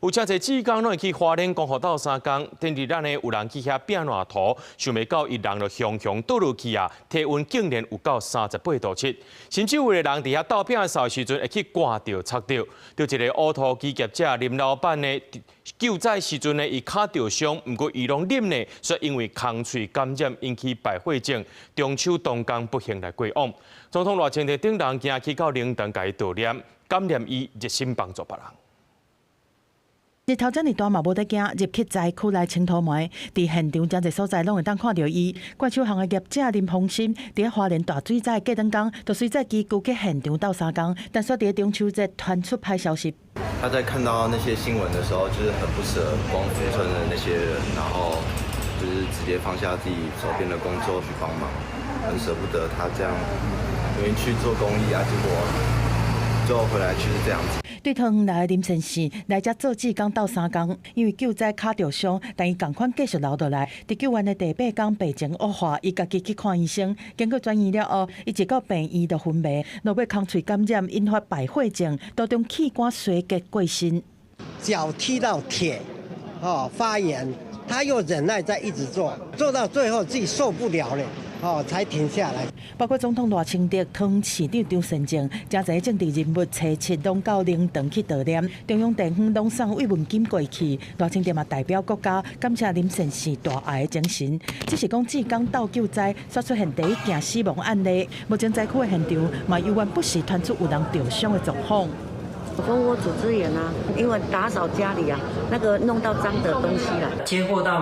有真侪志工拢会去花莲光复岛三工，等日咱呢有人去遐变暖图，想袂到伊人就熊熊倒落去啊，体温竟然有到38°C。甚至有个人伫遐倒饼扫的时阵，会去刮到、擦到，就一个乌托机业者林老板呢救灾时阵呢，伊脚受伤，不过伊拢忍呢，说因为空喙感染引起败血症，中秋当天不幸来过往。总统赖清德等人行去到灵堂，甲伊悼念，感念伊热心帮助别人。日头遮尔大嘛，无得惊，入去灾区内清土霾，伫现场真侪所在拢会当看到伊。怪手行的业者林phong心，伫花莲大水灾过灯工，就随载机具去现场斗三工，但煞伫中秋节传出歹消息。他在看到那些新闻的时候，就是很不舍光复村的那些人，然后就是直接放下自己手边的工作去帮忙，很舍不得他这样愿意去做公益啊，结果最后回来却是这样子。对桃园来的林先生来遮做志工斗三工，因为救灾脚受伤，但伊同款继续留倒来。伫救援的第8天病情恶化，伊家己去看医生，经过转院了后，伊一到病院就昏迷，落尾空喙感染引发败血症，当中器官衰竭过身。脚踢到铁，发炎，他又忍耐在一直做，做到最后自己受不了了。才停下来。包括总统赖清德、桃园市长张善政，真侪政治人物初7拢到灵堂去悼念，中央地方拢送慰问金过去。赖清德嘛代表国家感谢林先生大爱的精神。只是讲志工斗救灾，却出现第一件死亡案例。目前灾区的现场嘛，犹原不时传出有人受伤的状况。蜂窝组织炎啊，因为打扫家里啊，那个弄到脏的东西了。接获到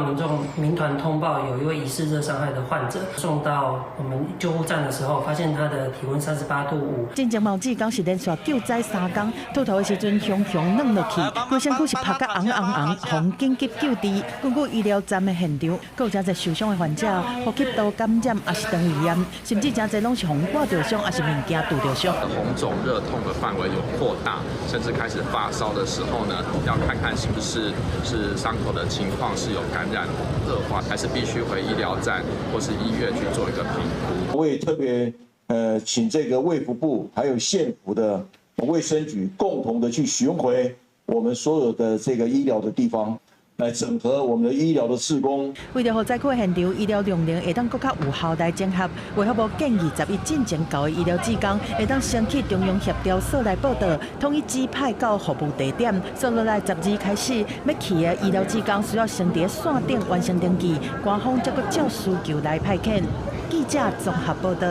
民团通报，有一位疑似热伤害的患者送到我们救护站的时候，发现他的体温38.5度。真正毛志刚是连续救灾3天，秃头的时阵熊熊软落去，规身躯是拍甲红，红紧急救治，根据医疗站的现场，还有真侪受伤的患者，呼吸道感染也是肠胃炎，甚至真侪拢是红挂着伤，也是物件拄着伤。红肿热痛的范围有扩大。甚至开始发烧的时候呢，要看看是不是伤口的情况是有感染恶化，还是必须回医疗站或是医院去做一个评估。我也特别请这个卫福部还有县府的卫生局共同的去巡回我们所有的这个医疗的地方。来整合我们的医疗的志工，为了让灾区现场医疗量能会当更较有效来整合，卫福部建议11进前到的医疗志工会当先去中央协调所来报到，统一指派到服务地点。接落来12开始要去的医疗志工需要先伫线顶完成登记，官方则搁照需求来派遣。记者综合报道。